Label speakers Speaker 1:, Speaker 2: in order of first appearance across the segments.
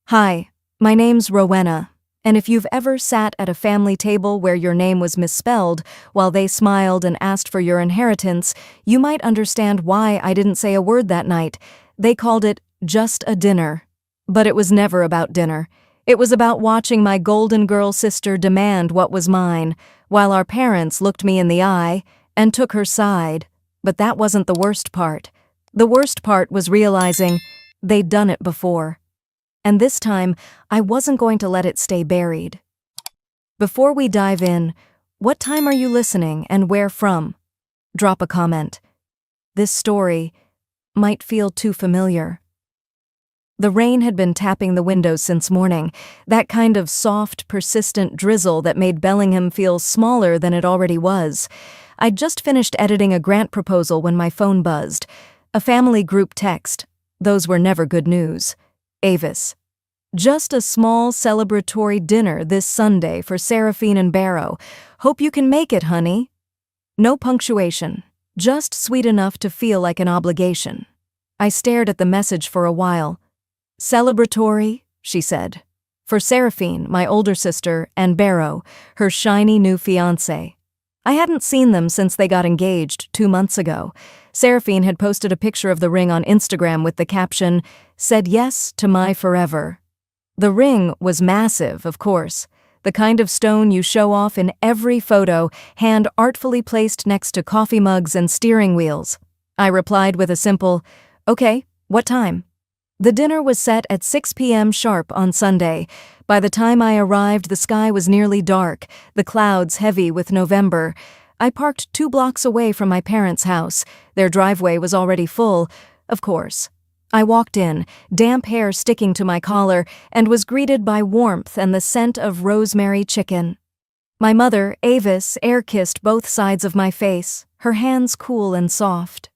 Speaker 1: Hi, my name's Rowena, and if you've ever sat at a family table where your name was misspelled while they smiled and asked for your inheritance, you might understand why I didn't say a word that night. They called it just a dinner. But it was never about dinner. It was about watching my golden girl sister demand what was mine, while our parents looked me in the eye and took her side. But that wasn't the worst part. The worst part was realizing they'd done it before. And this time, I wasn't going to let it stay buried. Before we dive in, what time are you listening and where from? Drop a comment. This story might feel too familiar. The rain had been tapping the windows since morning, that kind of soft, persistent drizzle that made Bellingham feel smaller than it already was. I'd just finished editing a grant proposal when my phone buzzed. A family group text. Those were never good news. Avis. Just a small celebratory dinner this Sunday for Seraphine and Barrow. Hope you can make it, honey. No punctuation, just sweet enough to feel like an obligation. I stared at the message for a while. Celebratory, she said. For Seraphine, my older sister, and Barrow, her shiny new fiancé. I hadn't seen them since they got engaged 2 months ago. Seraphine had posted a picture of the ring on Instagram with the caption, "Said yes to my forever." The ring was massive, of course, the kind of stone you show off in every photo, hand artfully placed next to coffee mugs and steering wheels. I replied with a simple, "Okay, what time?" The dinner was set at 6 p.m. sharp on Sunday. By the time I arrived, the sky was nearly dark, the clouds heavy with November. I parked 2 blocks away from my parents' house. Their driveway was already full, of course. I walked in, damp hair sticking to my collar, and was greeted by warmth and the scent of rosemary chicken. My mother, Avis, air-kissed both sides of my face, her hands cool and soft.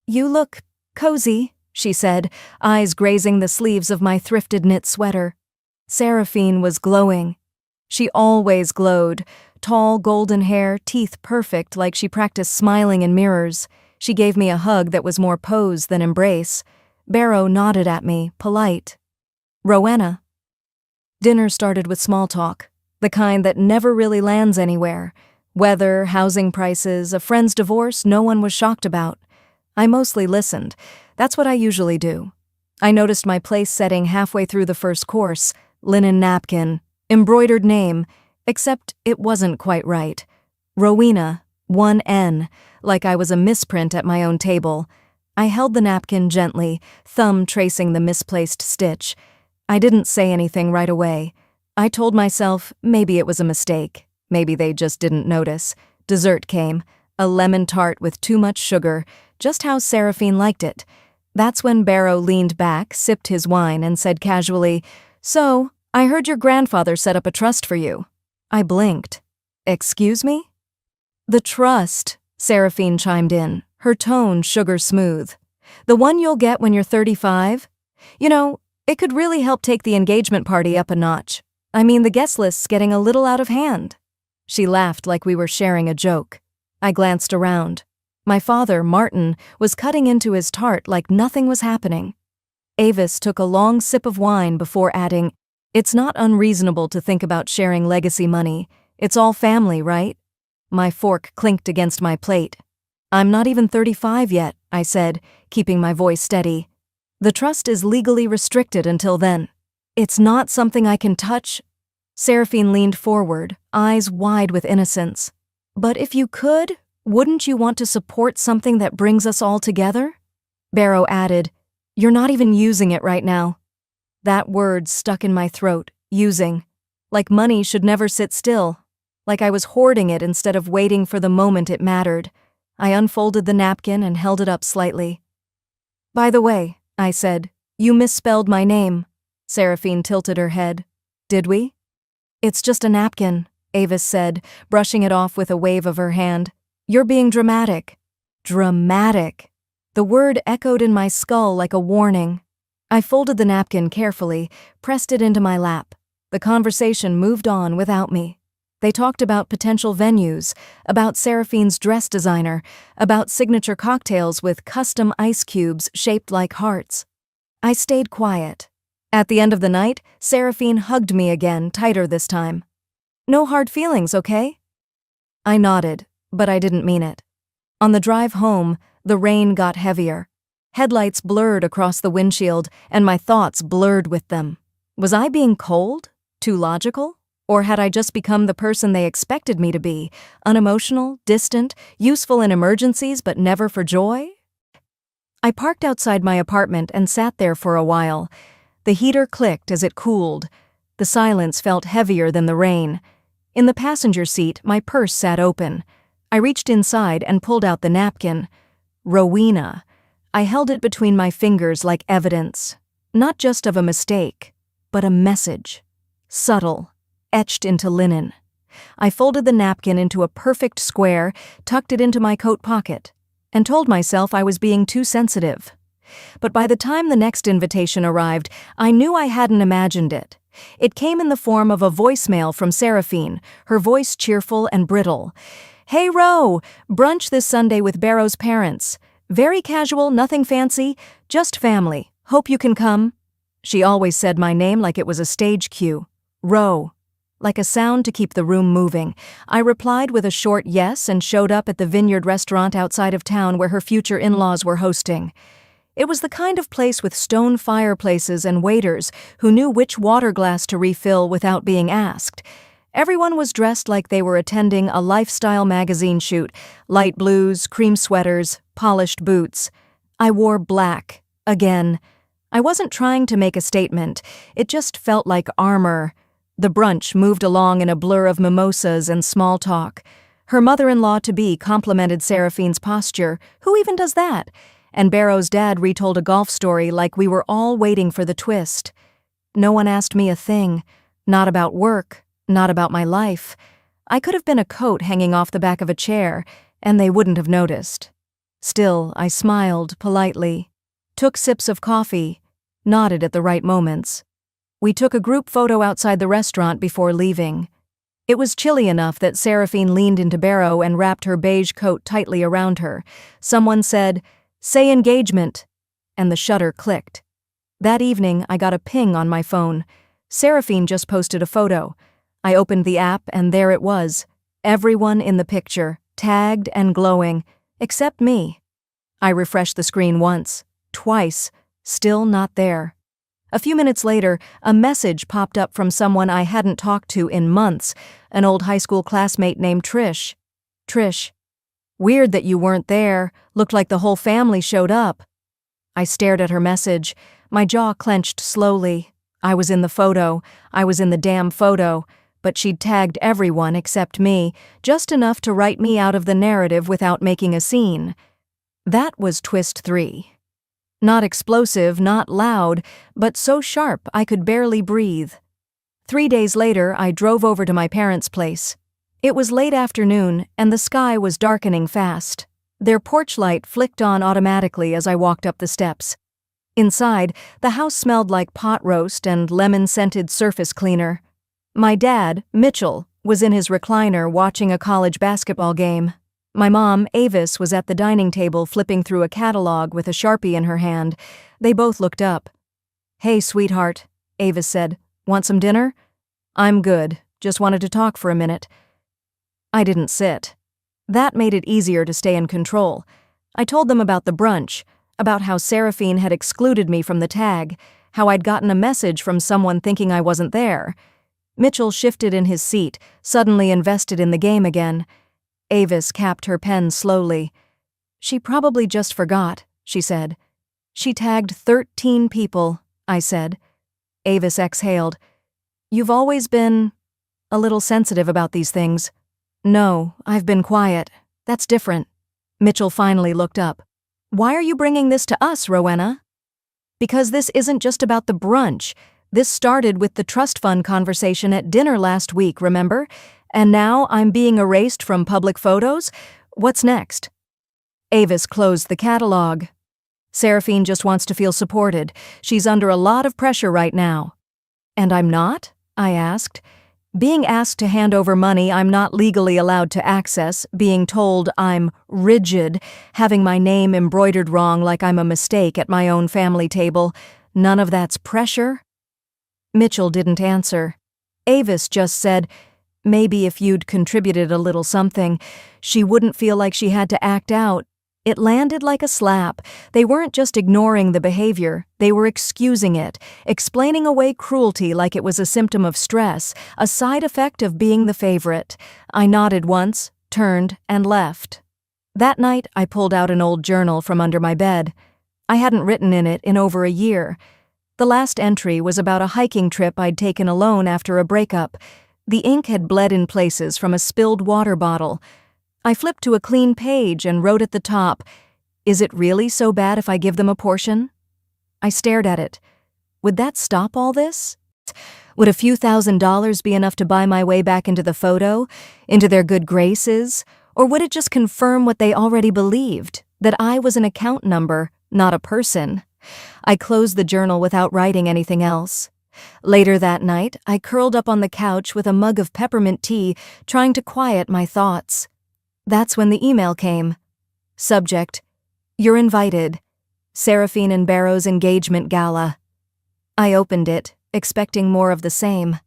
Speaker 1: "You look cozy," she said, eyes grazing the sleeves of my thrifted knit sweater. Seraphine was glowing. She always glowed, tall golden hair, teeth perfect like she practiced smiling in mirrors. She gave me a hug that was more pose than embrace. Barrow nodded at me, polite. "Rowena." Dinner started with small talk, the kind that never really lands anywhere. Weather, housing prices, a friend's divorce no one was shocked about. I mostly listened. That's what I usually do. I noticed my place setting halfway through the first course, linen napkin, embroidered name, except it wasn't quite right. Rowena, 1 N, like I was a misprint at my own table. I held the napkin gently, thumb tracing the misplaced stitch. I didn't say anything right away. I told myself maybe it was a mistake. Maybe they just didn't notice. Dessert came, a lemon tart with too much sugar, just how Seraphine liked it. That's when Barrow leaned back, sipped his wine, and said casually, "So, I heard your grandfather set up a trust for you." I blinked. "Excuse me?" "The trust," Seraphine chimed in, her tone sugar smooth. "The one you'll get when you're 35? You know, it could really help take the engagement party up a notch. I mean, the guest list's getting a little out of hand." She laughed like we were sharing a joke. I glanced around. My father, Martin, was cutting into his tart like nothing was happening. Avis took a long sip of wine before adding, "It's not unreasonable to think about sharing legacy money. It's all family, right?" My fork clinked against my plate. "I'm not even 35 yet," I said, keeping my voice steady. "The trust is legally restricted until then. It's not something I can touch." Seraphine leaned forward, eyes wide with innocence. "But if you could, wouldn't you want to support something that brings us all together?" Barrow added, "You're not even using it right now." That word stuck in my throat, using. Like money should never sit still. Like I was hoarding it instead of waiting for the moment it mattered. I unfolded the napkin and held it up slightly. "By the way," I said, "you misspelled my name." Seraphine tilted her head. "Did we?" "It's just a napkin," Avis said, brushing it off with a wave of her hand. "You're being dramatic." Dramatic. The word echoed in my skull like a warning. I folded the napkin carefully, pressed it into my lap. The conversation moved on without me. They talked about potential venues, about Seraphine's dress designer, about signature cocktails with custom ice cubes shaped like hearts. I stayed quiet. At the end of the night, Seraphine hugged me again, tighter this time. "No hard feelings, okay?" I nodded, but I didn't mean it. On the drive home, the rain got heavier. Headlights blurred across the windshield, and my thoughts blurred with them. Was I being cold? Too logical? Or had I just become the person they expected me to be, unemotional, distant, useful in emergencies but never for joy? I parked outside my apartment and sat there for a while. The heater clicked as it cooled. The silence felt heavier than the rain. In the passenger seat, my purse sat open. I reached inside and pulled out the napkin. Rowena. I held it between my fingers like evidence, not just of a mistake, but a message. Subtle, etched into linen. I folded the napkin into a perfect square, tucked it into my coat pocket, and told myself I was being too sensitive. But by the time the next invitation arrived, I knew I hadn't imagined it. It came in the form of a voicemail from Seraphine, her voice cheerful and brittle. "Hey Ro, brunch this Sunday with Barrow's parents. Very casual, nothing fancy, just family. Hope you can come." She always said my name like it was a stage cue. Ro. Like a sound to keep the room moving. I replied with a short yes and showed up at the Vineyard restaurant outside of town where her future in-laws were hosting. It was the kind of place with stone fireplaces and waiters who knew which water glass to refill without being asked. Everyone was dressed like they were attending a lifestyle magazine shoot, light blues, cream sweaters, polished boots. I wore black, again. I wasn't trying to make a statement, it just felt like armor. The brunch moved along in a blur of mimosas and small talk. Her mother-in-law-to-be complimented Seraphine's posture. Who even does that? And Barrow's dad retold a golf story like we were all waiting for the twist. No one asked me a thing. Not about work, not about my life. I could have been a coat hanging off the back of a chair, and they wouldn't have noticed. Still, I smiled politely, took sips of coffee, nodded at the right moments. We took a group photo outside the restaurant before leaving. It was chilly enough that Seraphine leaned into Barrow and wrapped her beige coat tightly around her. Someone said, "Say engagement," and the shutter clicked. That evening, I got a ping on my phone. Seraphine just posted a photo. I opened the app and there it was. Everyone in the picture, tagged and glowing, except me. I refreshed the screen once, twice, still not there. A few minutes later, a message popped up from someone I hadn't talked to in months, an old high school classmate named Trish. "Trish, weird that you weren't there. Looked like the whole family showed up." I stared at her message. My jaw clenched slowly. I was in the photo. I was in the damn photo. But she'd tagged everyone except me, just enough to write me out of the narrative without making a scene. That was twist 3. Not explosive, not loud, but so sharp I could barely breathe. 3 days later, I drove over to my parents' place. It was late afternoon, and the sky was darkening fast. Their porch light flicked on automatically as I walked up the steps. Inside, the house smelled like pot roast and lemon-scented surface cleaner. My dad, Mitchell, was in his recliner watching a college basketball game. My mom, Avis, was at the dining table flipping through a catalog with a Sharpie in her hand. They both looked up. "Hey, sweetheart," Avis said. "Want some dinner?" "I'm good. Just wanted to talk for a minute." I didn't sit. That made it easier to stay in control. I told them about the brunch, about how Seraphine had excluded me from the tag, how I'd gotten a message from someone thinking I wasn't there. Mitchell shifted in his seat, suddenly invested in the game again. Avis capped her pen slowly. "She probably just forgot," she said. "She tagged 13 people," I said. Avis exhaled. "You've always been a little sensitive about these things." "No, I've been quiet. That's different." Mitchell finally looked up. "Why are you bringing this to us, Rowena?" "Because this isn't just about the brunch. This started with the trust fund conversation at dinner last week, remember? And now I'm being erased from public photos? What's next?" Avis closed the catalog. "Seraphine just wants to feel supported. She's under a lot of pressure right now." "And I'm not?" I asked. Being asked to hand over money I'm not legally allowed to access, being told I'm rigid, having my name embroidered wrong like I'm a mistake at my own family table, none of that's pressure? Mitchell didn't answer. Avis just said, maybe if you'd contributed a little something, she wouldn't feel like she had to act out. It landed like a slap. They weren't just ignoring the behavior, they were excusing it, explaining away cruelty like it was a symptom of stress, a side effect of being the favorite. I nodded once, turned, and left. That night, I pulled out an old journal from under my bed. I hadn't written in it in over a year. The last entry was about a hiking trip I'd taken alone after a breakup. The ink had bled in places from a spilled water bottle. I flipped to a clean page and wrote at the top, "Is it really so bad if I give them a portion?" I stared at it. Would that stop all this? Would a few $1,000s be enough to buy my way back into the photo, into their good graces? Or would it just confirm what they already believed, that I was an account number, not a person? I closed the journal without writing anything else. Later that night, I curled up on the couch with a mug of peppermint tea, trying to quiet my thoughts. That's when the email came. Subject: You're invited. Seraphine and Barrow's engagement gala. I opened it, expecting more of the same.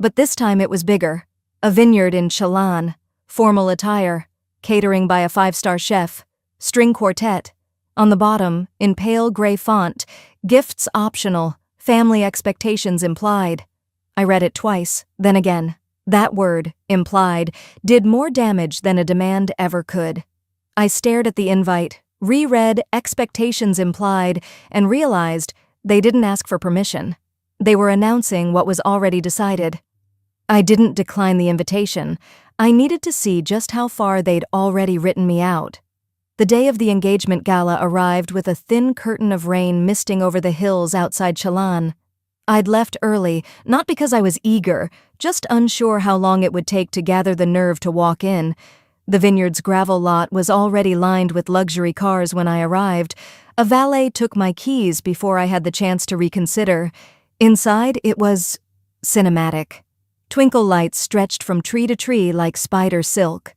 Speaker 1: But this time it was bigger. A vineyard in Chelan, formal attire, catering by a 5-star chef, string quartet. On the bottom, in pale gray font, gifts optional, family expectations implied. I read it twice, then again. That word, implied, did more damage than a demand ever could. I stared at the invite, reread expectations implied, and realized they didn't ask for permission. They were announcing what was already decided. I didn't decline the invitation. I needed to see just how far they'd already written me out. The day of the engagement gala arrived with a thin curtain of rain misting over the hills outside Chelan. I'd left early, not because I was eager, just unsure how long it would take to gather the nerve to walk in. The vineyard's gravel lot was already lined with luxury cars when I arrived. A valet took my keys before I had the chance to reconsider. Inside, it was cinematic. Twinkle lights stretched from tree to tree like spider silk.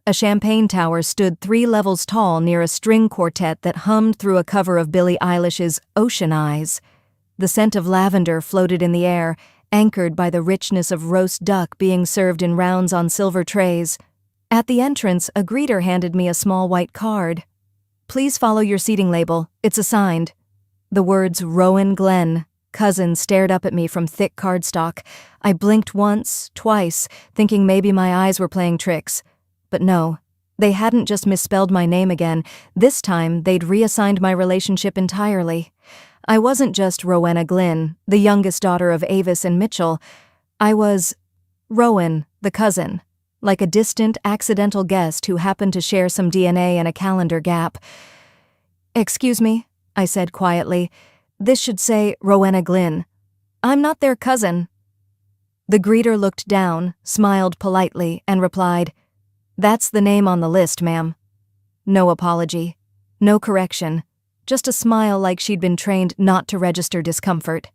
Speaker 1: A champagne tower stood 3 levels tall near a string quartet that hummed through a cover of Billie Eilish's Ocean Eyes. The scent of lavender floated in the air, anchored by the richness of roast duck being served in rounds on silver trays. At the entrance, a greeter handed me a small white card. "Please follow your seating label. It's assigned." The words Rowan Glenn, cousin, stared up at me from thick cardstock. I blinked once, twice, thinking maybe my eyes were playing tricks. But no, they hadn't just misspelled my name again. This time, they'd reassigned my relationship entirely. I wasn't just Rowena Glynn, the youngest daughter of Avis and Mitchell. I was Rowan, the cousin, like a distant, accidental guest who happened to share some DNA and a calendar gap. "Excuse me," I said quietly. "This should say Rowena Glynn. I'm not their cousin." The greeter looked down, smiled politely, and replied, "That's the name on the list, ma'am." No apology, no correction. Just a smile like she'd been trained not to register discomfort.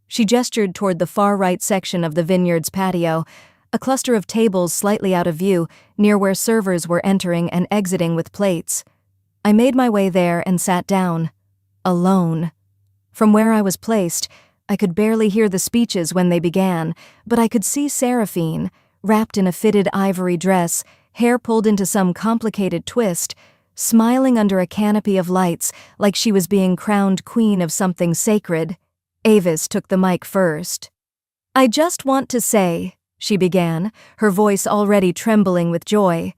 Speaker 1: She gestured toward the far-right section of the vineyard's patio, a cluster of tables slightly out of view, near where servers were entering and exiting with plates. I made my way there and sat down. Alone. From where I was placed, I could barely hear the speeches when they began, but I could see Seraphine, wrapped in a fitted ivory dress, hair pulled into some complicated twist, smiling under a canopy of lights like she was being crowned queen of something sacred. Avis took the mic first. "I just want to say," she began, her voice already trembling with joy,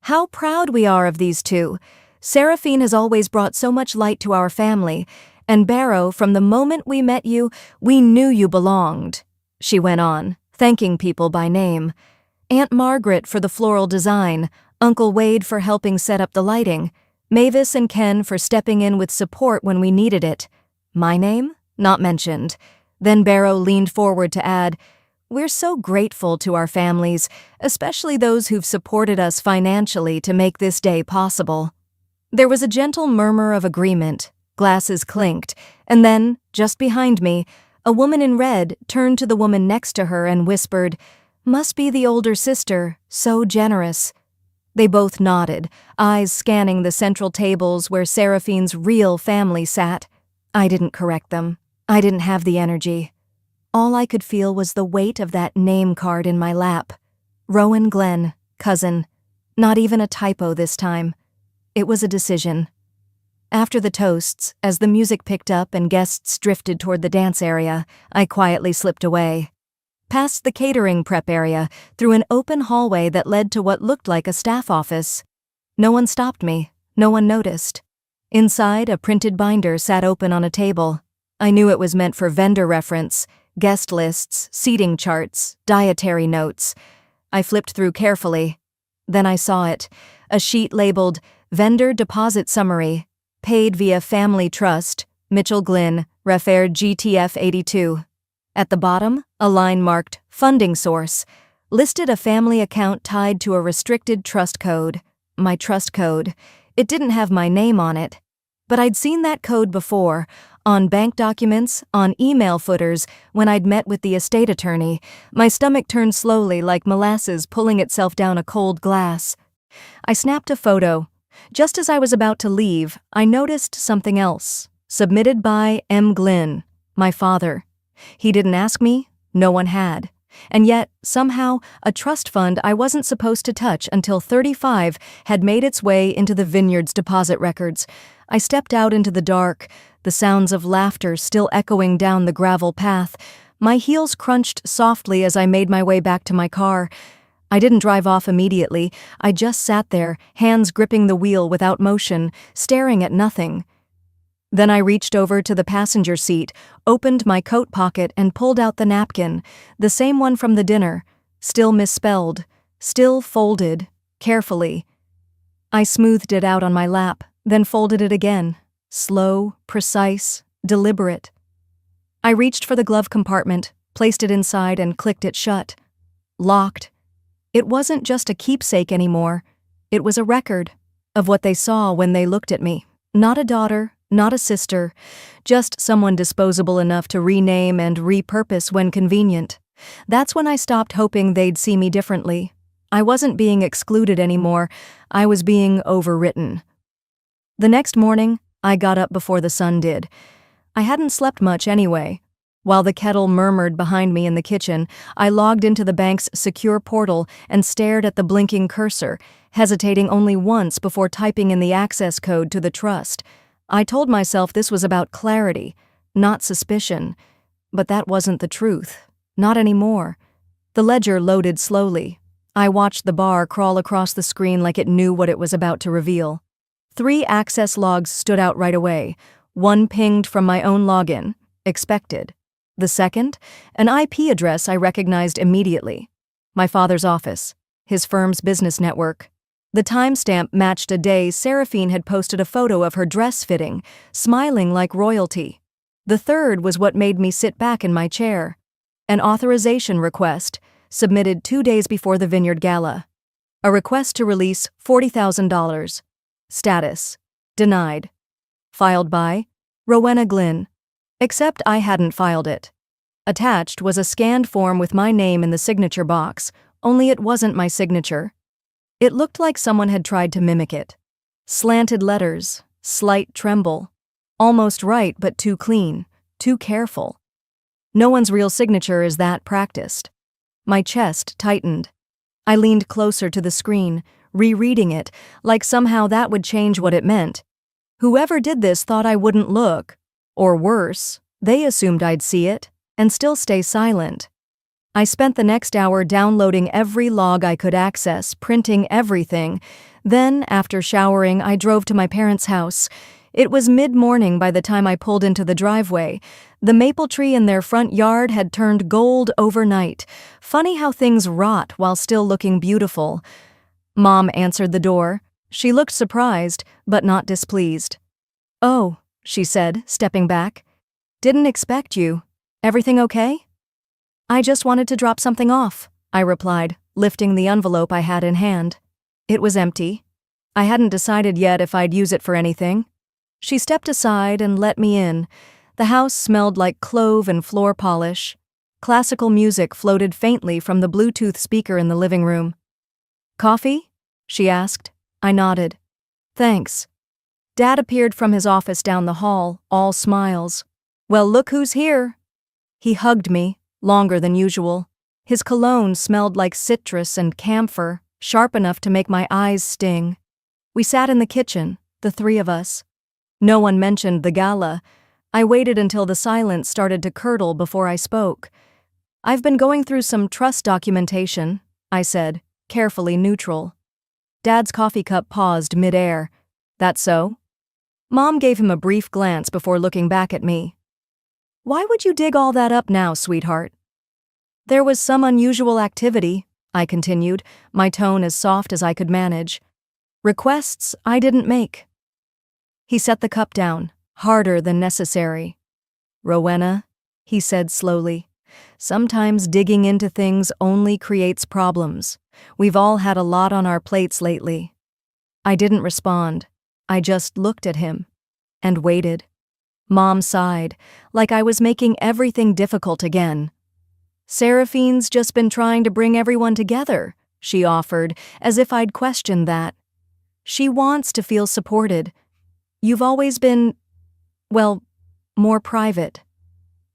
Speaker 1: "how proud we are of these two. Seraphine has always brought so much light to our family, and Barrow, from the moment we met you, we knew you belonged." She went on, thanking people by name. Aunt Margaret for the floral design, Uncle Wade for helping set up the lighting, Mavis and Ken for stepping in with support when we needed it. My name? Not mentioned. Then Barrow leaned forward to add, "We're so grateful to our families, especially those who've supported us financially to make this day possible." There was a gentle murmur of agreement, glasses clinked, and then, just behind me, a woman in red turned to the woman next to her and whispered, "Must be the older sister, so generous." They both nodded, eyes scanning the central tables where Seraphine's real family sat. I didn't correct them. I didn't have the energy. All I could feel was the weight of that name card in my lap. Rowan Glenn, cousin. Not even a typo this time. It was a decision. After the toasts, as the music picked up and guests drifted toward the dance area, I quietly slipped away. Past the catering prep area, through an open hallway that led to what looked like a staff office. No one stopped me. No one noticed. Inside, a printed binder sat open on a table. I knew it was meant for vendor reference, guest lists, seating charts, dietary notes. I flipped through carefully. Then I saw it, a sheet labeled Vendor Deposit Summary, paid via Family Trust, Mitchell Glynn, Refair GTF 82. At the bottom, a line marked Funding Source, listed a family account tied to a restricted trust code. My trust code. It didn't have my name on it. But I'd seen that code before, on bank documents, on email footers, when I'd met with the estate attorney. My stomach turned slowly like molasses pulling itself down a cold glass. I snapped a photo. Just as I was about to leave, I noticed something else. Submitted by M. Glynn, my father. He didn't ask me, no one had. And yet, somehow, a trust fund I wasn't supposed to touch until 35 had made its way into the Vineyard's deposit records. I stepped out into the dark, the sounds of laughter still echoing down the gravel path. My heels crunched softly as I made my way back to my car. I didn't drive off immediately. I just sat there, hands gripping the wheel without motion, staring at nothing. Then I reached over to the passenger seat, opened my coat pocket and pulled out the napkin, the same one from the dinner, still misspelled, still folded, carefully. I smoothed it out on my lap, then folded it again, slow, precise, deliberate. I reached for the glove compartment, placed it inside and clicked it shut. Locked. It wasn't just a keepsake anymore. It was a record of what they saw when they looked at me. Not a daughter, not a sister, just someone disposable enough to rename and repurpose when convenient. That's when I stopped hoping they'd see me differently. I wasn't being excluded anymore. I was being overwritten. The next morning, I got up before the sun did. I hadn't slept much anyway. While the kettle murmured behind me in the kitchen, I logged into the bank's secure portal and stared at the blinking cursor, hesitating only once before typing in the access code to the trust. I told myself this was about clarity, not suspicion. But that wasn't the truth. Not anymore. The ledger loaded slowly. I watched the bar crawl across the screen like it knew what it was about to reveal. 3 access logs stood out right away. One pinged from my own login. Expected. The second, an IP address I recognized immediately. My father's office. His firm's business network. The timestamp matched a day Seraphine had posted a photo of her dress fitting, smiling like royalty. The third was what made me sit back in my chair. An authorization request, submitted 2 days before the Vineyard Gala. A request to release $40,000. Status: denied. Filed by Rowena Glynn. Except I hadn't filed it. Attached was a scanned form with my name in the signature box, only it wasn't my signature. It looked like someone had tried to mimic it. Slanted letters, slight tremble. Almost right, but too clean, too careful. No one's real signature is that practiced. My chest tightened. I leaned closer to the screen, rereading it, like somehow that would change what it meant. Whoever did this thought I wouldn't look. Or worse, they assumed I'd see it, and still stay silent. I spent the next hour downloading every log I could access, printing everything. Then, after showering, I drove to my parents' house. It was mid-morning by the time I pulled into the driveway. The maple tree in their front yard had turned gold overnight. Funny how things rot while still looking beautiful. Mom answered the door. She looked surprised, but not displeased. "Oh," she said, stepping back. "Didn't expect you. Everything okay?" "I just wanted to drop something off," I replied, lifting the envelope I had in hand. It was empty. I hadn't decided yet if I'd use it for anything. She stepped aside and let me in. The house smelled like clove and floor polish. Classical music floated faintly from the Bluetooth speaker in the living room. "Coffee?" she asked. I nodded. "Thanks." Dad appeared from his office down the hall, all smiles. "Well, look who's here." He hugged me, longer than usual. His cologne smelled like citrus and camphor, sharp enough to make my eyes sting. We sat in the kitchen, the three of us. No one mentioned the gala. I waited until the silence started to curdle before I spoke. "I've been going through some trust documentation," I said, carefully neutral. Dad's coffee cup paused mid-air. "That so?" Mom gave him a brief glance before looking back at me. "Why would you dig all that up now, sweetheart?" "There was some unusual activity," I continued, my tone as soft as I could manage. "Requests I didn't make." He set the cup down, harder than necessary. "Rowena," he said slowly, "sometimes digging into things only creates problems. We've all had a lot on our plates lately." I didn't respond. I just looked at him and waited. Mom sighed, like I was making everything difficult again. "Seraphine's just been trying to bring everyone together," she offered, as if I'd questioned that. "She wants to feel supported. You've always been, well, more private."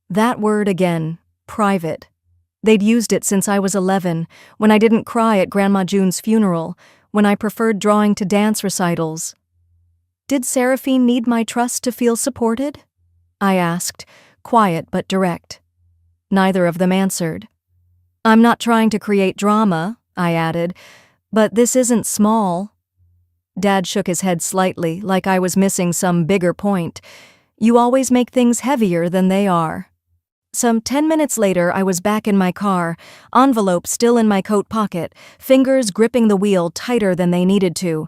Speaker 1: That word again, private. They'd used it since I was 11, when I didn't cry at Grandma June's funeral, when I preferred drawing to dance recitals. "Did Seraphine need my trust to feel supported?" I asked, quiet but direct. Neither of them answered. "I'm not trying to create drama," I added, "but this isn't small." Dad shook his head slightly, like I was missing some bigger point. "You always make things heavier than they are." Some 10 minutes later, I was back in my car, envelope still in my coat pocket, fingers gripping the wheel tighter than they needed to.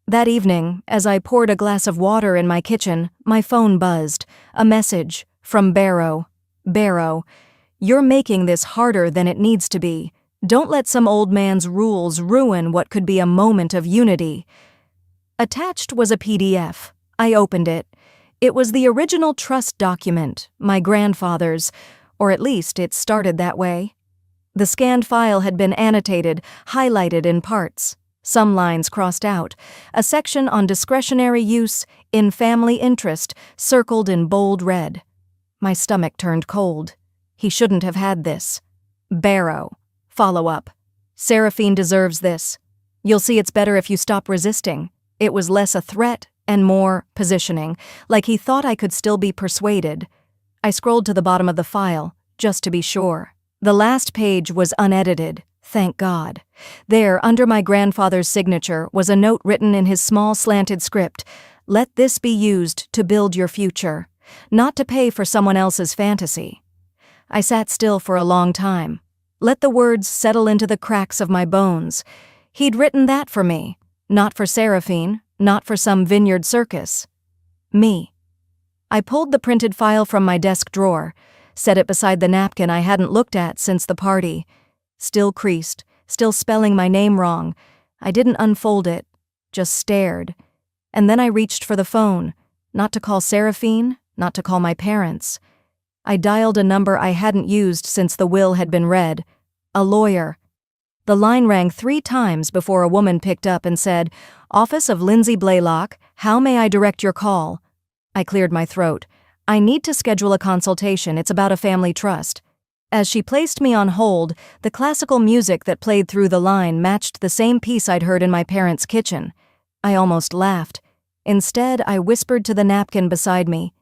Speaker 1: That evening, as I poured a glass of water in my kitchen, my phone buzzed. A message from Barrow. "Barrow, you're making this harder than it needs to be. Don't let some old man's rules ruin what could be a moment of unity." Attached was a PDF. I opened it. It was the original trust document, my grandfather's, or at least it started that way. The scanned file had been annotated, highlighted in parts. Some lines crossed out. A section on discretionary use, in family interest, circled in bold red. My stomach turned cold. He shouldn't have had this. Barrow. Follow-up. "Seraphine deserves this. You'll see it's better if you stop resisting." It was less a threat and more positioning, like he thought I could still be persuaded. I scrolled to the bottom of the file, just to be sure. The last page was unedited, thank God. There, under my grandfather's signature, was a note written in his small slanted script. "Let this be used to build your future, not to pay for someone else's fantasy." I sat still for a long time. Let the words settle into the cracks of my bones. He'd written that for me. Not for Seraphine, not for some vineyard circus. Me. I pulled the printed file from my desk drawer, set it beside the napkin I hadn't looked at since the party. Still creased, still spelling my name wrong. I didn't unfold it, just stared. And then I reached for the phone, not to call Seraphine, not to call my parents. I dialed a number I hadn't used since the will had been read. A lawyer. The line rang 3 times before a woman picked up and said, "Office of Lindsay Blaylock, how may I direct your call?" I cleared my throat. "I need to schedule a consultation, it's about a family trust." As she placed me on hold, the classical music that played through the line matched the same piece I'd heard in my parents' kitchen. I almost laughed. Instead, I whispered to the napkin beside me.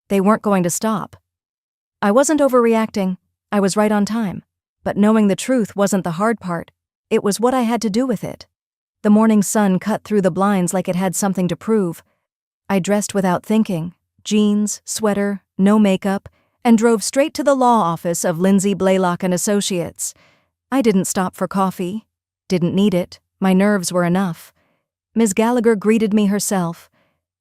Speaker 1: They weren't going to stop. I wasn't overreacting. I was right on time. But knowing the truth wasn't the hard part. It was what I had to do with it. The morning sun cut through the blinds like it had something to prove. I dressed without thinking. Jeans, sweater, no makeup, and drove straight to the law office of Lindsay Blaylock and Associates. I didn't stop for coffee. Didn't need it. My nerves were enough. Ms. Gallagher greeted me herself.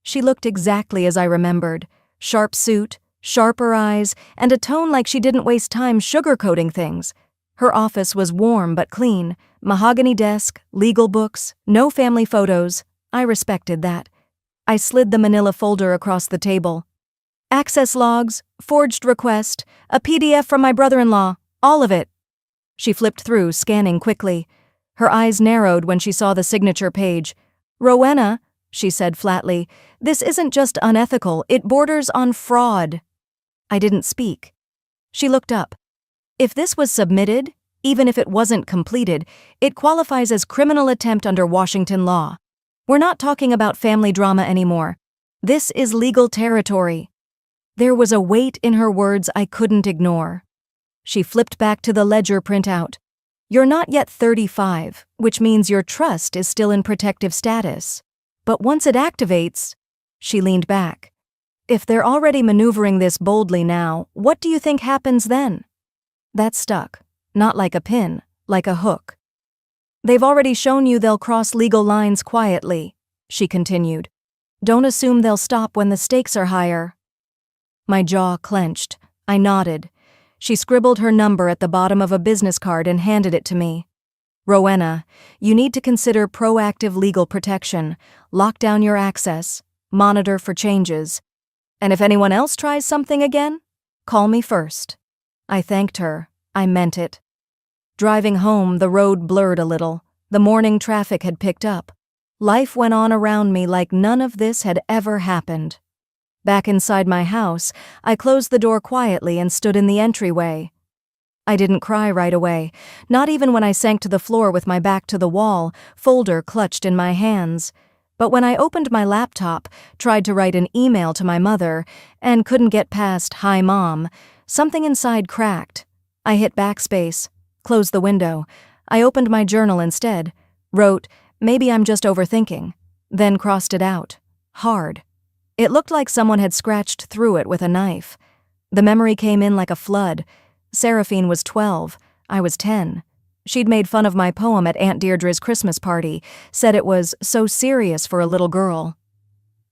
Speaker 1: She looked exactly as I remembered. Sharp suit, sharper eyes, and a tone like she didn't waste time sugarcoating things. Her office was warm but clean, mahogany desk, legal books, no family photos. I respected that. I slid the manila folder across the table. "Access logs, forged request, a PDF from my brother-in-law, all of it." She flipped through, scanning quickly. Her eyes narrowed when she saw the signature page. "Rowena," she said flatly, "this isn't just unethical, it borders on fraud." I didn't speak. She looked up. If this was submitted, even if it wasn't completed, it qualifies as criminal attempt under Washington law. We're not talking about family drama anymore. This is legal territory. There was a weight in her words I couldn't ignore. She flipped back to the ledger printout. You're not yet 35, which means your trust is still in protective status. But once it activates, she leaned back. If they're already maneuvering this boldly now, what do you think happens then? That stuck, not like a pin, like a hook. They've already shown you they'll cross legal lines quietly, she continued. Don't assume they'll stop when the stakes are higher. My jaw clenched. I nodded. She scribbled her number at the bottom of a business card and handed it to me. Rowena, you need to consider proactive legal protection. Lock down your access. Monitor for changes. And if anyone else tries something again, call me first. I thanked her. I meant it. Driving home, the road blurred a little. The morning traffic had picked up. Life went on around me like none of this had ever happened. Back inside my house, I closed the door quietly and stood in the entryway. I didn't cry right away, not even when I sank to the floor with my back to the wall, folder clutched in my hands. But when I opened my laptop, tried to write an email to my mother, and couldn't get past "Hi, Mom," something inside cracked. I hit backspace, closed the window. I opened my journal instead, wrote, "Maybe I'm just overthinking," then crossed it out. Hard. It looked like someone had scratched through it with a knife. The memory came in like a flood. Seraphine was 12. I was 10. She'd made fun of my poem at Aunt Deirdre's Christmas party, said it was so serious for a little girl.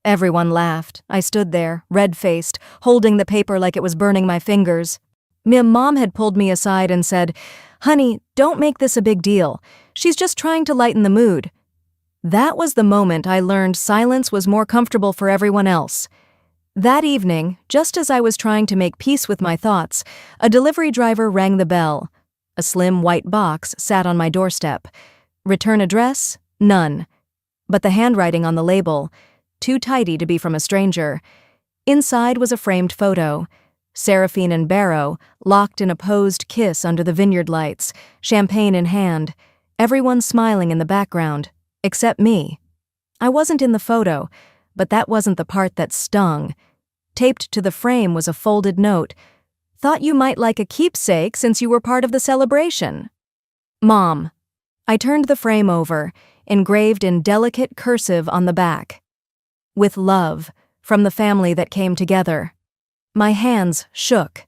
Speaker 1: Everyone laughed. I stood there, red-faced, holding the paper like it was burning my fingers. Mom had pulled me aside and said, "Honey, don't make this a big deal. She's just trying to lighten the mood." That was the moment I learned silence was more comfortable for everyone else. That evening, just as I was trying to make peace with my thoughts, a delivery driver rang the bell. A slim white box sat on my doorstep. Return address? None. But the handwriting on the label, too tidy to be from a stranger. Inside was a framed photo. Seraphine and Barrow, locked in a posed kiss under the vineyard lights, champagne in hand, everyone smiling in the background. Except me. I wasn't in the photo, but that wasn't the part that stung. Taped to the frame was a folded note. Thought you might like a keepsake since you were part of the celebration. Mom. I turned the frame over, engraved in delicate cursive on the back. With love, from the family that came together. My hands shook.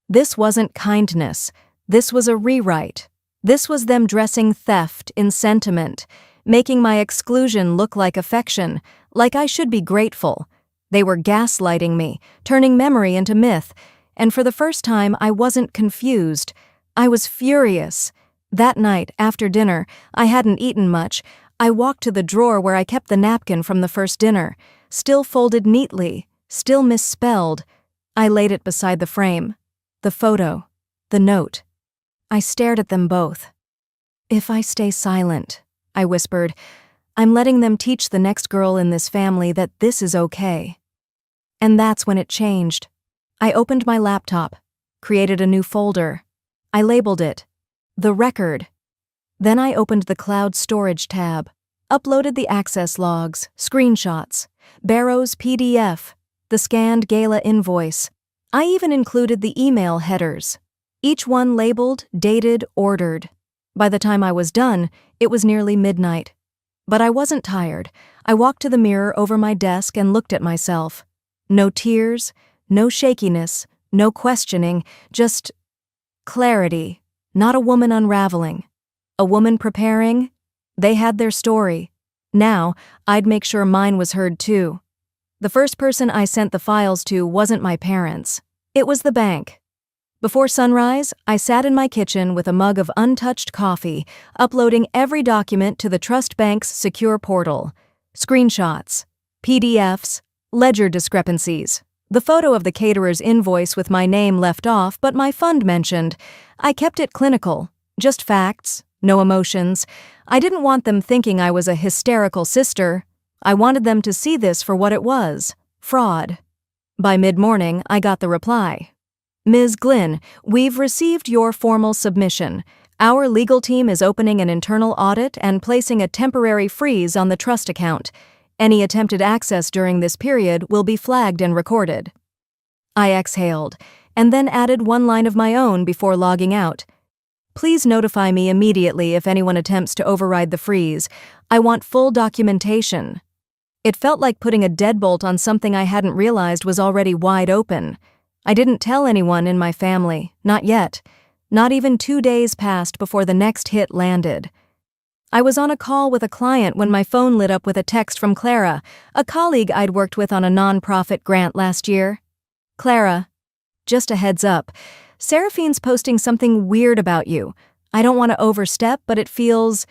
Speaker 1: This wasn't kindness. This was a rewrite. This was them dressing theft in sentiment, making my exclusion look like affection, like I should be grateful. They were gaslighting me, turning memory into myth, and for the first time I wasn't confused. I was furious. That night, after dinner, I hadn't eaten much. I walked to the drawer where I kept the napkin from the first dinner, still folded neatly, still misspelled. I laid it beside the frame, the photo, the note. I stared at them both. If I stay silent, I whispered, I'm letting them teach the next girl in this family that this is okay. And that's when it changed. I opened my laptop, created a new folder. I labeled it, The Record. Then I opened the cloud storage tab, uploaded the access logs, screenshots, Barrow's PDF, the scanned gala invoice. I even included the email headers, each one labeled, dated, ordered. By the time I was done, it was nearly midnight. But I wasn't tired. I walked to the mirror over my desk and looked at myself. No tears, no shakiness, no questioning, just clarity. Not a woman unraveling. A woman preparing. They had their story. Now, I'd make sure mine was heard too. The first person I sent the files to wasn't my parents. It was the bank. Before sunrise, I sat in my kitchen with a mug of untouched coffee, uploading every document to the Trust Bank's secure portal. Screenshots, PDFs, ledger discrepancies, the photo of the caterer's invoice with my name left off but my fund mentioned. I kept it clinical, just facts, no emotions. I didn't want them thinking I was a hysterical sister. I wanted them to see this for what it was, fraud. By mid-morning, I got the reply. Ms. Glynn, we've received your formal submission. Our legal team is opening an internal audit and placing a temporary freeze on the trust account. Any attempted access during this period will be flagged and recorded. I exhaled, and then added one line of my own before logging out. Please notify me immediately if anyone attempts to override the freeze. I want full documentation. It felt like putting a deadbolt on something I hadn't realized was already wide open. I didn't tell anyone in my family, not yet. Not even 2 days passed before the next hit landed. I was on a call with a client when my phone lit up with a text from Clara, a colleague I'd worked with on a nonprofit grant last year. Clara, just a heads up, Seraphine's posting something weird about you. I don't want to overstep, but it feels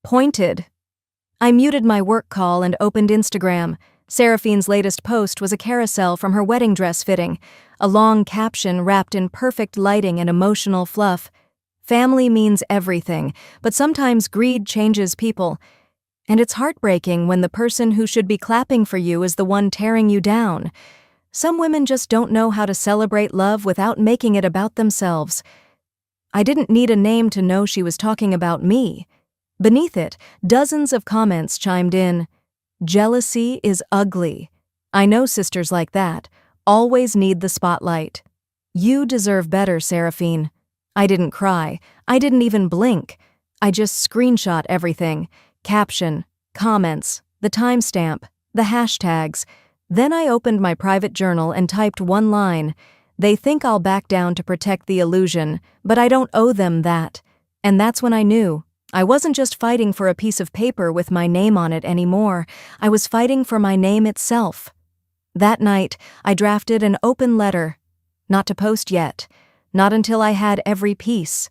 Speaker 1: pointed. I muted my work call and opened Instagram. Seraphine's latest post was a carousel from her wedding dress fitting, a long caption wrapped in perfect lighting and emotional fluff. Family means everything, but sometimes greed changes people. And it's heartbreaking when the person who should be clapping for you is the one tearing you down. Some women just don't know how to celebrate love without making it about themselves. I didn't need a name to know she was talking about me. Beneath it, dozens of comments chimed in. Jealousy is ugly. I know sisters like that. Always need the spotlight. You deserve better, Seraphine. I didn't cry. I didn't even blink. I just screenshot everything. Caption, comments, the timestamp, the hashtags. Then I opened my private journal and typed one line. They think I'll back down to protect the illusion, but I don't owe them that. And that's when I knew. I wasn't just fighting for a piece of paper with my name on it anymore. I was fighting for my name itself. That night, I drafted an open letter. Not to post yet. Not until I had every piece.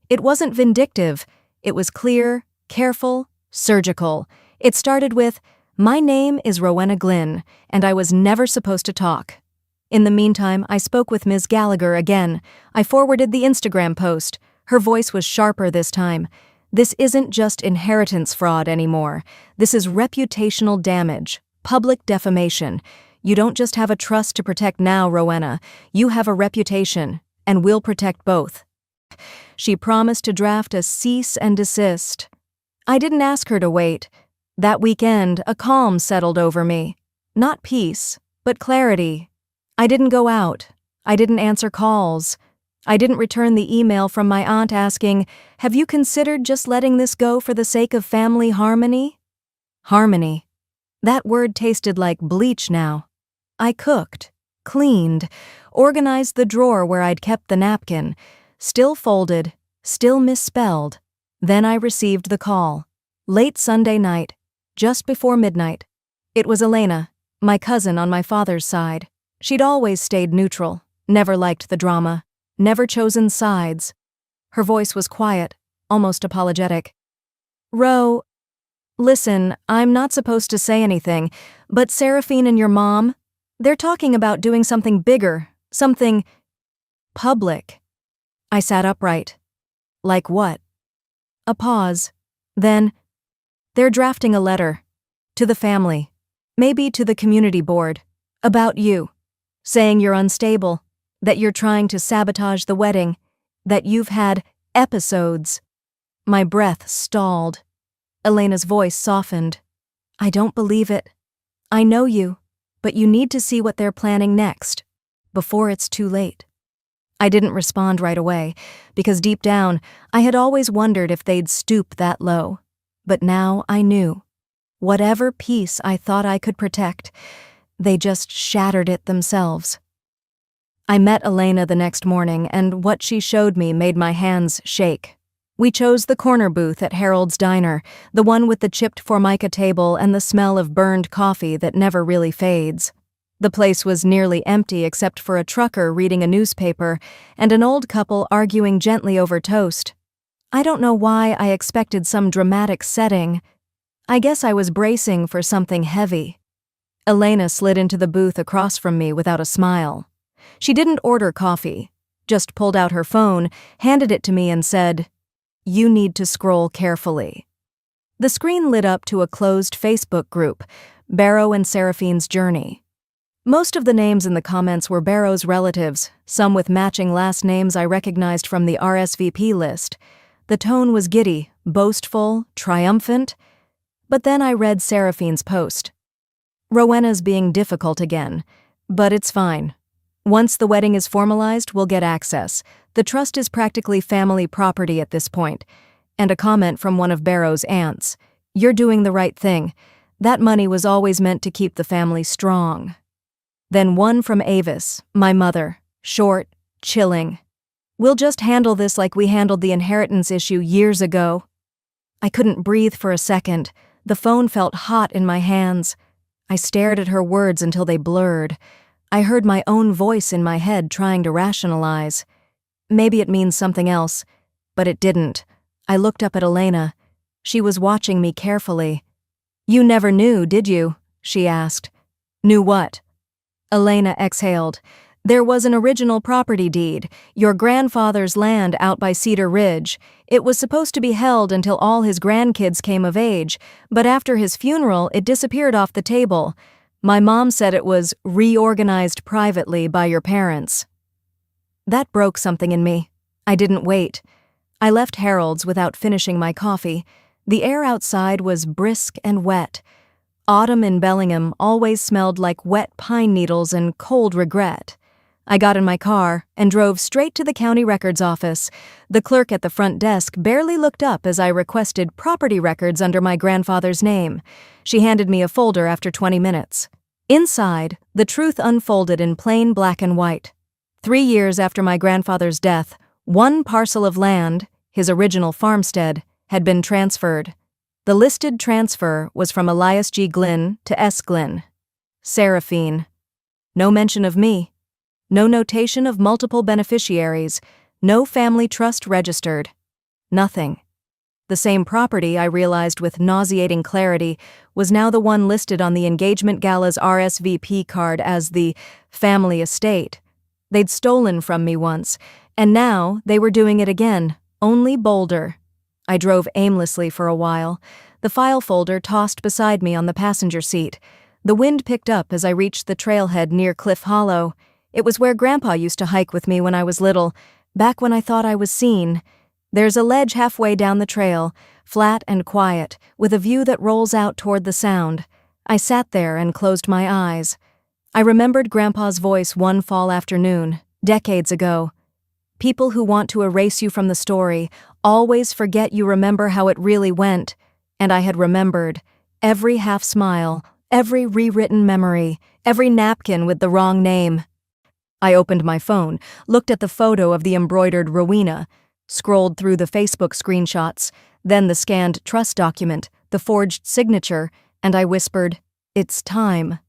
Speaker 1: It wasn't vindictive. It was clear, careful, surgical. It started with, "My name is Rowena Glynn, and I was never supposed to talk." In the meantime, I spoke with Ms. Gallagher again. I forwarded the Instagram post. Her voice was sharper this time. This isn't just inheritance fraud anymore. This is reputational damage, public defamation. You don't just have a trust to protect now, Rowena. You have a reputation, and we'll protect both. She promised to draft a cease and desist. I didn't ask her to wait. That weekend, a calm settled over me. Not peace, but clarity. I didn't go out. I didn't answer calls. I didn't return the email from my aunt asking, "Have you considered just letting this go for the sake of family harmony?" Harmony. That word tasted like bleach now. I cooked, cleaned, organized the drawer where I'd kept the napkin, still folded, still misspelled. Then I received the call. Late Sunday night, just before midnight. It was Elena, my cousin on my father's side. She'd always stayed neutral, never liked the drama, never chosen sides. Her voice was quiet, almost apologetic. "Ro, listen, I'm not supposed to say anything, but Seraphine and your mom, they're talking about doing something bigger, something public." I sat upright. Like what? A pause. Then, they're drafting a letter. To the family. Maybe to the community board. About you. Saying you're unstable. That you're trying to sabotage the wedding. That you've had episodes. My breath stalled. Elena's voice softened. "I don't believe it. I know you, but you need to see what they're planning next. Before it's too late." I didn't respond right away, because deep down, I had always wondered if they'd stoop that low. But now I knew. Whatever peace I thought I could protect, they just shattered it themselves. I met Elena the next morning, and what she showed me made my hands shake. We chose the corner booth at Harold's Diner, the one with the chipped formica table and the smell of burned coffee that never really fades. The place was nearly empty except for a trucker reading a newspaper and an old couple arguing gently over toast. I don't know why I expected some dramatic setting. I guess I was bracing for something heavy. Elena slid into the booth across from me without a smile. She didn't order coffee, just pulled out her phone, handed it to me and said, "You need to scroll carefully." The screen lit up to a closed Facebook group, Barrow and Seraphine's Journey. Most of the names in the comments were Barrow's relatives, some with matching last names I recognized from the RSVP list. The tone was giddy, boastful, triumphant. But then I read Seraphine's post. "Rowena's being difficult again, but it's fine. Once the wedding is formalized, we'll get access. The trust is practically family property at this point." And a comment from one of Barrow's aunts. "You're doing the right thing. That money was always meant to keep the family strong." Then one from Avis, my mother, short, chilling. "We'll just handle this like we handled the inheritance issue years ago." I couldn't breathe for a second. The phone felt hot in my hands. I stared at her words until they blurred. I heard my own voice in my head trying to rationalize. Maybe it means something else, but it didn't. I looked up at Elena. She was watching me carefully. "You never knew, did you?" she asked. "Knew what?" Elena exhaled. "There was an original property deed, your grandfather's land out by Cedar Ridge. It was supposed to be held until all his grandkids came of age, but after his funeral, it disappeared off the table. My mom said it was reorganized privately by your parents." That broke something in me. I didn't wait. I left Harold's without finishing my coffee. The air outside was brisk and wet. Autumn in Bellingham always smelled like wet pine needles and cold regret. I got in my car and drove straight to the county records office. The clerk at the front desk barely looked up as I requested property records under my grandfather's name. She handed me a folder after 20 minutes. Inside, the truth unfolded in plain black and white. 3 years after my grandfather's death, one parcel of land, his original farmstead, had been transferred. The listed transfer was from Elias G. Glynn to S. Glynn. Seraphine. No mention of me. No notation of multiple beneficiaries. No family trust registered. Nothing. The same property, I realized with nauseating clarity, was now the one listed on the engagement gala's RSVP card as the family estate. They'd stolen from me once, and now they were doing it again, only bolder. I drove aimlessly for a while. The file folder tossed beside me on the passenger seat. The wind picked up as I reached the trailhead near Cliff Hollow. It was where Grandpa used to hike with me when I was little, back when I thought I was seen. There's a ledge halfway down the trail, flat and quiet, with a view that rolls out toward the sound. I sat there and closed my eyes. I remembered Grandpa's voice one fall afternoon, decades ago. "People who want to erase you from the story always forget you remember how it really went." And I had remembered. Every half-smile, every rewritten memory, every napkin with the wrong name. I opened my phone, looked at the photo of the embroidered Rowena, scrolled through the Facebook screenshots, then the scanned trust document, the forged signature, and I whispered, "It's time."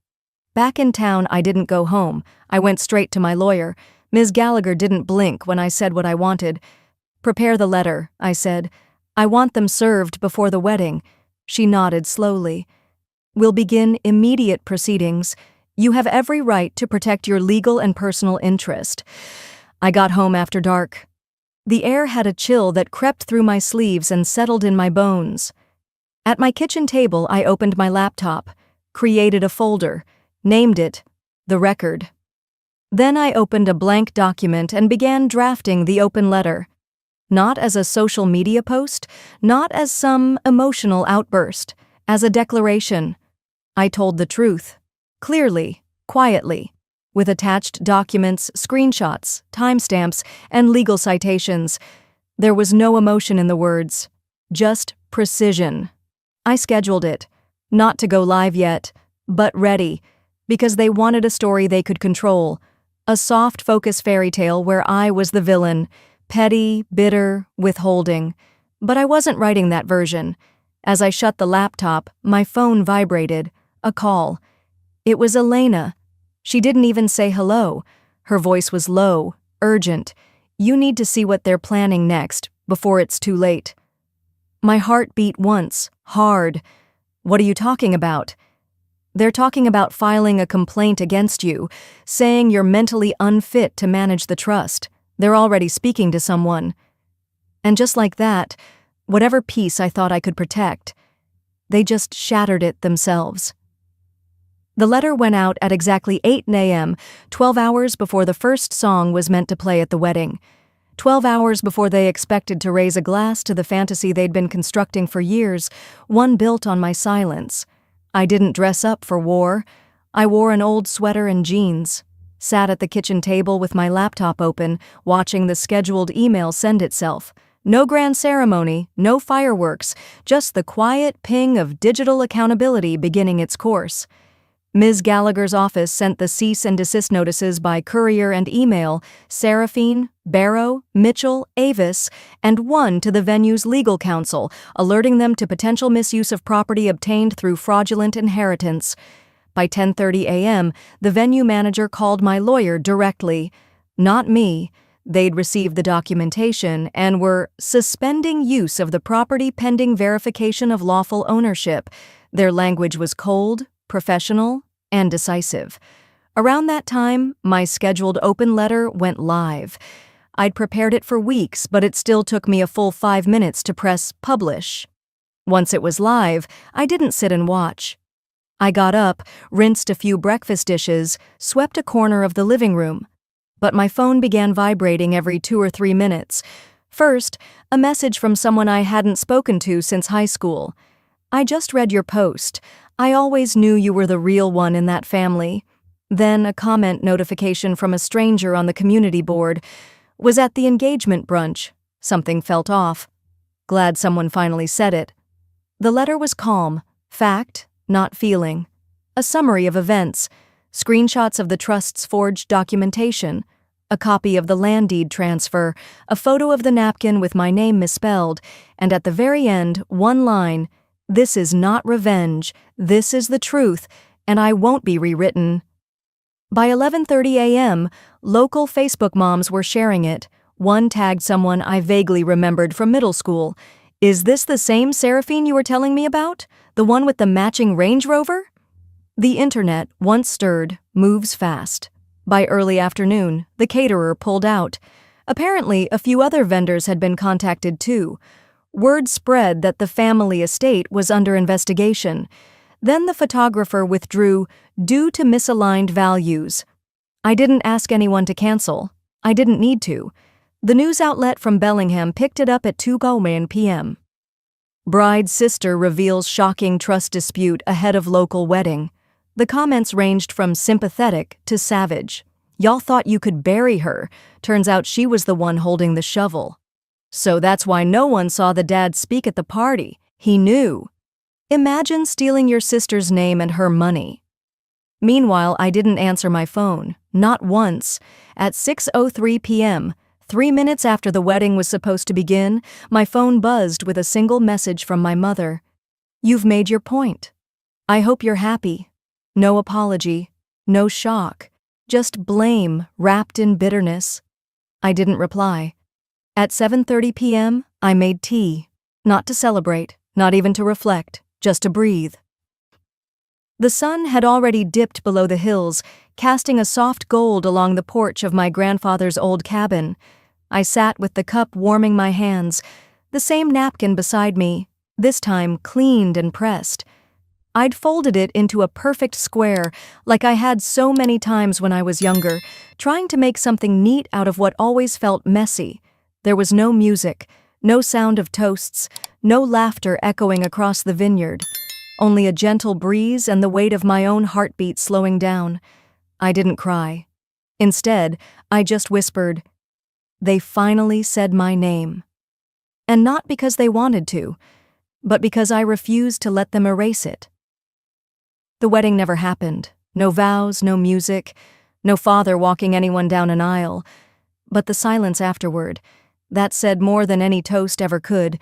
Speaker 1: Back in town, I didn't go home. I went straight to my lawyer. Ms. Gallagher didn't blink when I said what I wanted. "Prepare the letter," I said. "I want them served before the wedding." She nodded slowly. "We'll begin immediate proceedings. You have every right to protect your legal and personal interest." I got home after dark. The air had a chill that crept through my sleeves and settled in my bones. At my kitchen table, I opened my laptop, created a folder, named it The Record. Then I opened a blank document and began drafting the open letter. Not as a social media post, not as some emotional outburst, as a declaration. I told the truth, clearly, quietly, with attached documents, screenshots, timestamps, and legal citations. There was no emotion in the words, just precision. I scheduled it, not to go live yet, but ready, because they wanted a story they could control. A soft focus fairy tale where I was the villain, petty, bitter, withholding. But I wasn't writing that version. As I shut the laptop, my phone vibrated. A call. It was Elena. She didn't even say hello. Her voice was low, urgent. "You need to see what they're planning next, before it's too late." My heart beat once, hard. "What are you talking about?" "They're talking about filing a complaint against you, saying you're mentally unfit to manage the trust. They're already speaking to someone." And just like that, whatever peace I thought I could protect, they just shattered it themselves. The letter went out at exactly 8 a.m., 12 hours before the first song was meant to play at the wedding. 12 hours before they expected to raise a glass to the fantasy they'd been constructing for years, one built on my silence. I didn't dress up for war. I wore an old sweater and jeans, sat at the kitchen table with my laptop open, watching the scheduled email send itself. No grand ceremony, no fireworks, just the quiet ping of digital accountability beginning its course. Ms. Gallagher's office sent the cease and desist notices by courier and email, Seraphine, Barrow, Mitchell, Avis, and one to the venue's legal counsel, alerting them to potential misuse of property obtained through fraudulent inheritance. By 10:30 a.m., the venue manager called my lawyer directly. Not me. They'd received the documentation and were suspending use of the property pending verification of lawful ownership. Their language was cold, professional, and decisive. Around that time, my scheduled open letter went live. I'd prepared it for weeks, but it still took me a full 5 minutes to press publish. Once it was live, I didn't sit and watch. I got up, rinsed a few breakfast dishes, swept a corner of the living room. But my phone began vibrating every 2 or 3 minutes. First, a message from someone I hadn't spoken to since high school. "I just read your post. I always knew you were the real one in that family." Then a comment notification from a stranger on the community board. "Was at the engagement brunch. Something felt off. Glad someone finally said it." The letter was calm, fact, not feeling. A summary of events, screenshots of the trust's forged documentation, a copy of the land deed transfer, a photo of the napkin with my name misspelled, and at the very end, one line, "This is not revenge, this is the truth, and I won't be rewritten." By 11:30 a.m., local Facebook moms were sharing it. One tagged someone I vaguely remembered from middle school. "Is this the same Seraphine you were telling me about? The one with the matching Range Rover?" The internet, once stirred, moves fast. By early afternoon, the caterer pulled out. Apparently, a few other vendors had been contacted too. Word spread that the family estate was under investigation. Then the photographer withdrew due to misaligned values. I didn't ask anyone to cancel. I didn't need to. The news outlet from Bellingham picked it up at 2:00 p.m. Bride's sister reveals shocking trust dispute ahead of local wedding. The comments ranged from sympathetic to savage. "Y'all thought you could bury her. Turns out she was the one holding the shovel. So that's why no one saw the dad speak at the party. He knew." Imagine stealing your sister's name and her money. Meanwhile, I didn't answer my phone, not once. At 6:03 p.m., 3 minutes after the wedding was supposed to begin, my phone buzzed with a single message from my mother. "You've made your point. I hope you're happy." No apology, no shock, just blame wrapped in bitterness. I didn't reply. At 7:30 p.m., I made tea. Not to celebrate, not even to reflect, just to breathe. The sun had already dipped below the hills, casting a soft gold along the porch of my grandfather's old cabin. I sat with the cup warming my hands, the same napkin beside me, this time cleaned and pressed. I'd folded it into a perfect square, like I had so many times when I was younger, trying to make something neat out of what always felt messy. There was no music, no sound of toasts, no laughter echoing across the vineyard. Only a gentle breeze and the weight of my own heartbeat slowing down. I didn't cry. Instead, I just whispered, "They finally said my name." And not because they wanted to, but because I refused to let them erase it. The wedding never happened. No vows, no music, no father walking anyone down an aisle. But the silence afterward, that said more than any toast ever could.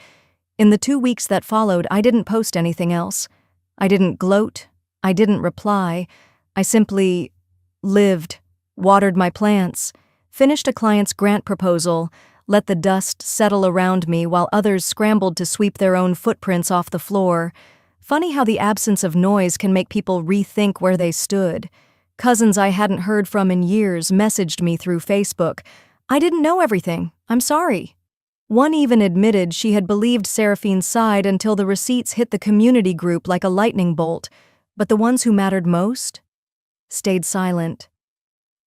Speaker 1: In the 2 weeks that followed, I didn't post anything else. I didn't gloat. I didn't reply. I simply lived, watered my plants, finished a client's grant proposal, let the dust settle around me while others scrambled to sweep their own footprints off the floor. Funny how the absence of noise can make people rethink where they stood. Cousins I hadn't heard from in years messaged me through Facebook. "I didn't know everything. I'm sorry." One even admitted she had believed Seraphine's side until the receipts hit the community group like a lightning bolt. But the ones who mattered most stayed silent.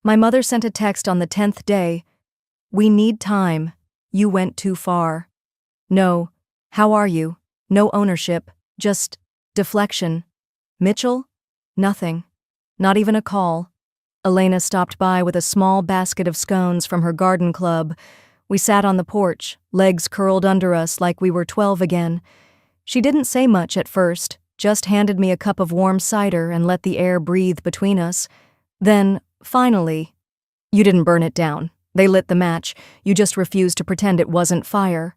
Speaker 1: My mother sent a text on the 10th day. "We need time. You went too far." No, "How are you?" No ownership, just deflection. Mitchell? Nothing. Not even a call. Elena stopped by with a small basket of scones from her garden club. We sat on the porch, legs curled under us like we were 12 again. She didn't say much at first, just handed me a cup of warm cider and let the air breathe between us. Then, finally, "You didn't burn it down. They lit the match. You just refused to pretend it wasn't fire."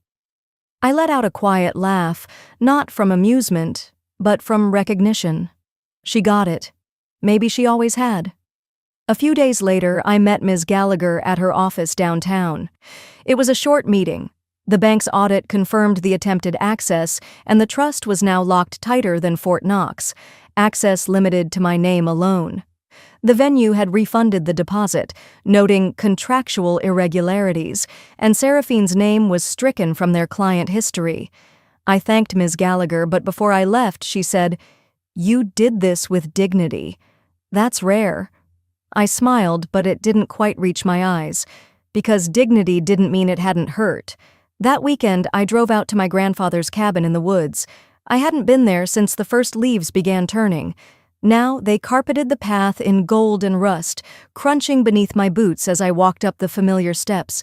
Speaker 1: I let out a quiet laugh, not from amusement, but from recognition. She got it. Maybe she always had. A few days later, I met Ms. Gallagher at her office downtown. It was a short meeting. The bank's audit confirmed the attempted access, and the trust was now locked tighter than Fort Knox, access limited to my name alone. The venue had refunded the deposit, noting contractual irregularities, and Seraphine's name was stricken from their client history. I thanked Ms. Gallagher, but before I left, she said, "You did this with dignity. That's rare." I smiled, but it didn't quite reach my eyes, because dignity didn't mean it hadn't hurt. That weekend, I drove out to my grandfather's cabin in the woods. I hadn't been there since the first leaves began turning. Now they carpeted the path in gold and rust, crunching beneath my boots as I walked up the familiar steps.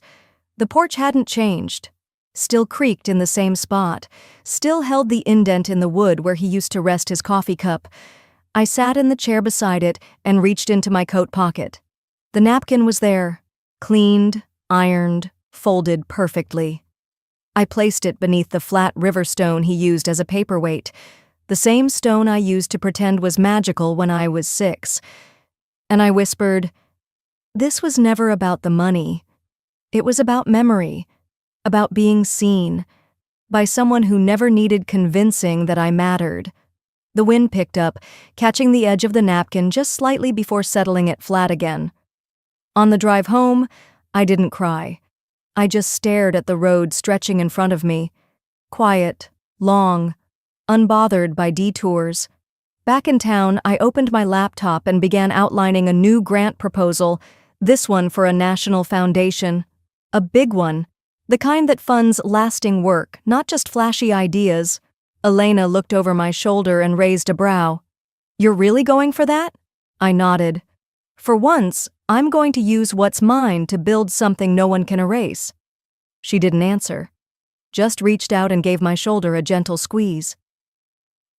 Speaker 1: The porch hadn't changed. Still creaked in the same spot. Still held the indent in the wood where he used to rest his coffee cup. I sat in the chair beside it and reached into my coat pocket. The napkin was there, cleaned, ironed, folded perfectly. I placed it beneath the flat river stone he used as a paperweight, the same stone I used to pretend was magical when I was 6. And I whispered, "This was never about the money. It was about memory, about being seen, by someone who never needed convincing that I mattered." The wind picked up, catching the edge of the napkin just slightly before settling it flat again. On the drive home, I didn't cry. I just stared at the road stretching in front of me. Quiet, long, unbothered by detours. Back in town, I opened my laptop and began outlining a new grant proposal, this one for a national foundation. A big one, the kind that funds lasting work, not just flashy ideas. Elena looked over my shoulder and raised a brow. "You're really going for that?" I nodded. "For once, I'm going to use what's mine to build something no one can erase." She didn't answer, just reached out and gave my shoulder a gentle squeeze.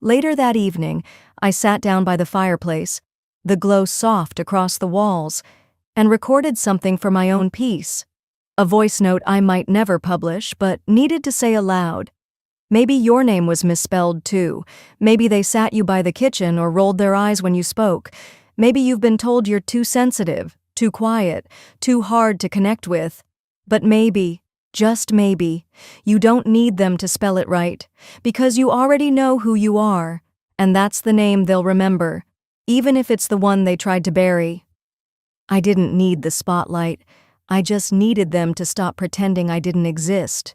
Speaker 1: Later that evening, I sat down by the fireplace, the glow soft across the walls, and recorded something for my own piece. A voice note I might never publish, but needed to say aloud. Maybe your name was misspelled too. Maybe they sat you by the kitchen or rolled their eyes when you spoke. Maybe you've been told you're too sensitive, too quiet, too hard to connect with. But maybe, just maybe, you don't need them to spell it right, because you already know who you are, and that's the name they'll remember, even if it's the one they tried to bury. I didn't need the spotlight. I just needed them to stop pretending I didn't exist.